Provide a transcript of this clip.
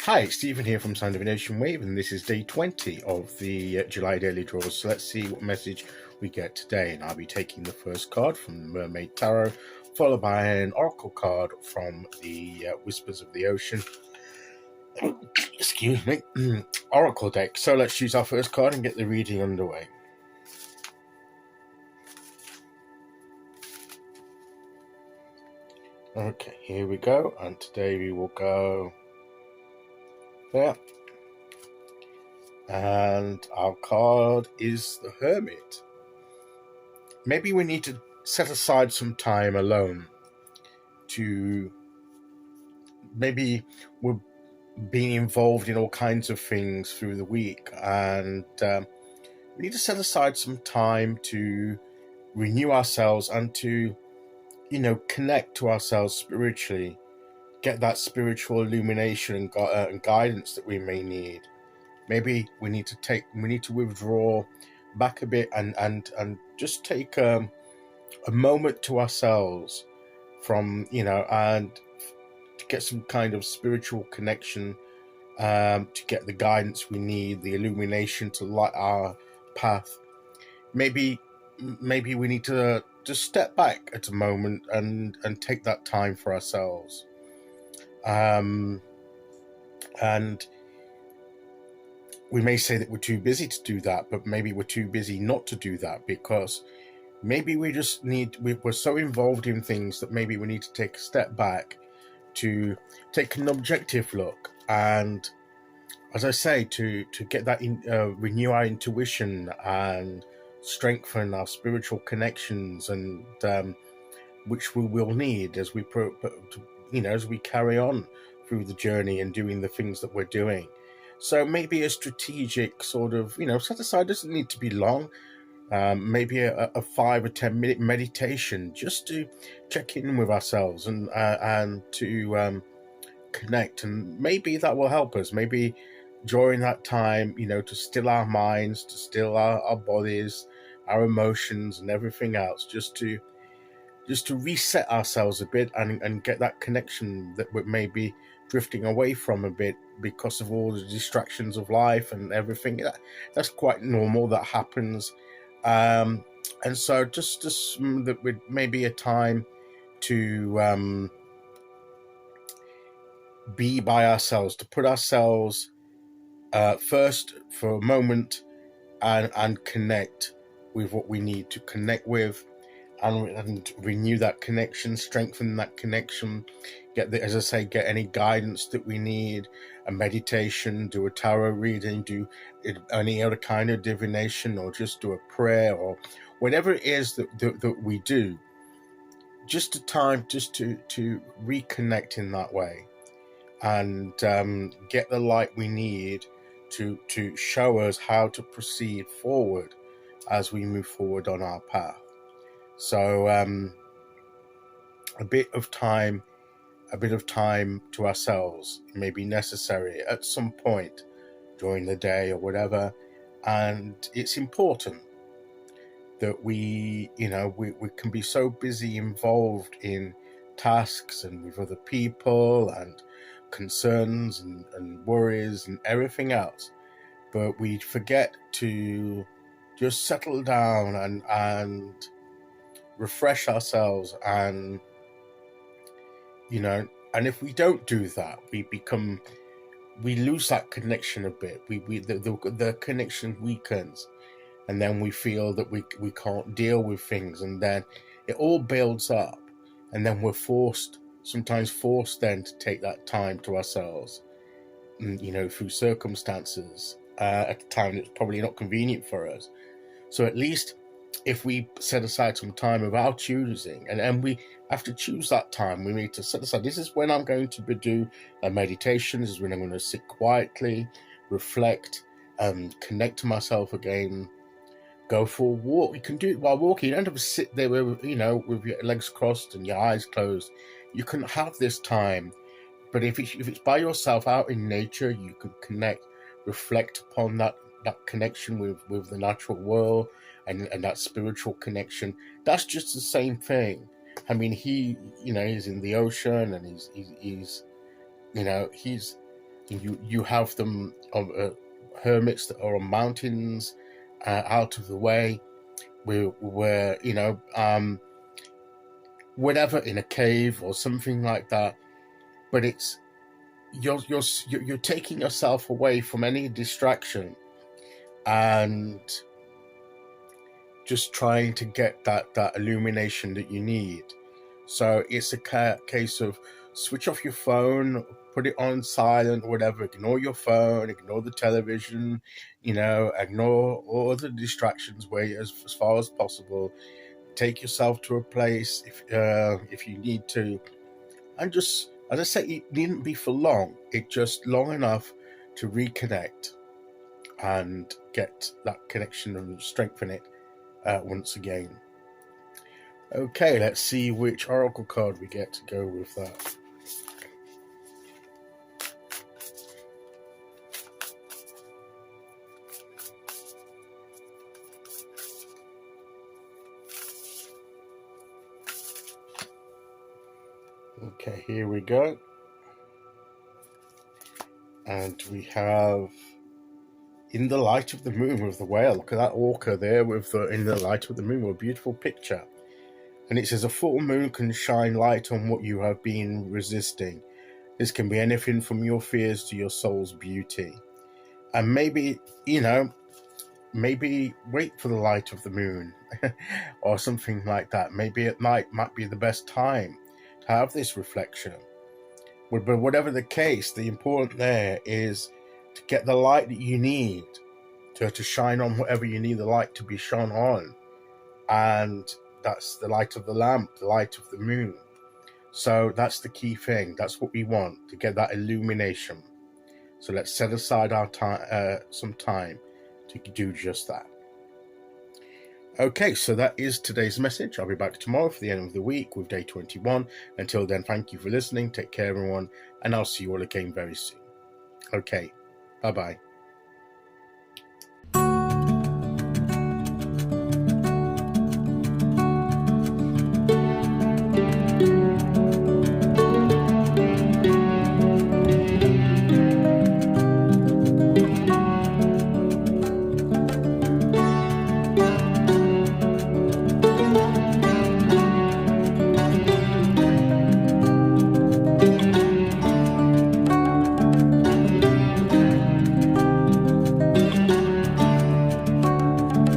Hi, Stephen here from Sound Divination Wave, and this is day 20 of the July daily draws. So let's see what message we get today. And I'll be taking the first card from the Mermaid Tarot, followed by an oracle card from the Whispers of the Ocean. Excuse me, oracle deck. So let's choose our first card and get the reading underway. Okay, here we go, and today we will go there. And our card is the Hermit. Maybe we need to set aside some time alone to maybe we're being involved in all kinds of things through the week, and we need to set aside some time to renew ourselves and to connect to ourselves spiritually, get that spiritual illumination and guidance that we may need. Maybe we need to withdraw back a bit and just take a moment to ourselves from and to get some kind of spiritual connection, to get the guidance we need, the illumination to light our path. Maybe we need to just step back at a moment and take that time for ourselves. And we may say that we're too busy to do that, but maybe we're too busy not to do that, because maybe we're so involved in things that maybe we need to take a step back to take an objective look, and, as I say, to get that renew our intuition and strengthen our spiritual connections, and which we will need as we as we carry on through the journey and doing the things that we're doing. So maybe a strategic sort of set aside, doesn't need to be long. Maybe a 5 or 10 minute meditation just to check in with ourselves and to connect, and maybe that will help us. Maybe during that time, to still our minds, to still our bodies, our emotions, and everything else, just to reset ourselves a bit and get that connection that we may be drifting away from a bit because of all the distractions of life and everything. That's quite normal. That happens. And so just that with maybe a time to be by ourselves, to put ourselves first for a moment and connect with what we need to connect with, and renew that connection, strengthen that connection, get any guidance that we need, a meditation, do a tarot reading, do any other kind of divination, or just do a prayer, or whatever it is that we do. Just a time just to reconnect in that way, and get the light we need to show us how to proceed forward as we move forward on our path. So a bit of time to ourselves may be necessary at some point during the day or whatever, and it's important that we can be so busy involved in tasks and with other people and concerns and worries and everything else, but we forget to just settle down and refresh ourselves, and and if we don't do that, we lose that connection a bit. The connection weakens, and then we feel that we can't deal with things, and then it all builds up, and then we're sometimes forced then to take that time to ourselves, through circumstances at a time that's probably not convenient for us. So at least if we set aside some time of our choosing, and we have to choose that time, we need to set aside, this is when I'm going to do a meditation, this is when I'm going to sit quietly, reflect, and connect to myself again, go for a walk. You can do it while walking. You don't have to sit there with your legs crossed and your eyes closed. You can have this time, but if it's by yourself out in nature, you can connect, reflect upon that connection with the natural world, and that spiritual connection. That's just the same thing. I mean, he's in the ocean, and he's You have them on hermits that are on mountains, out of the way, where whatever, in a cave or something like that. But it's you're taking yourself away from any distraction and just trying to get that illumination that you need. So it's a case of switch off your phone, put it on silent, whatever. Ignore your phone, ignore the television, ignore all the distractions as far as possible. Take yourself to a place if you need to, and just, as I say, it needn't be for long. It just long enough to reconnect and get that connection and strengthen it once again. Okay, let's see which oracle card we get to go with that. Okay, here we go. And we have In the Light of the Moon with the whale. Look at that orca there with In the Light of the Moon. What a beautiful picture. And it says, a full moon can shine light on what you have been resisting. This can be anything from your fears to your soul's beauty. And maybe, maybe wait for the light of the moon or something like that. Maybe at night might be the best time to have this reflection. But whatever the case, the important there is to get the light that you need to shine on whatever you need the light to be shone on. And that's the light of the lamp, the light of the moon. So that's the key thing. That's what we want, to get that illumination. So let's set aside our time, some time to do just that. Okay, so that is today's message. I'll be back tomorrow for the end of the week with day 21. Until then, thank you for listening. Take care, everyone, and I'll see you all again very soon. Okay, bye-bye.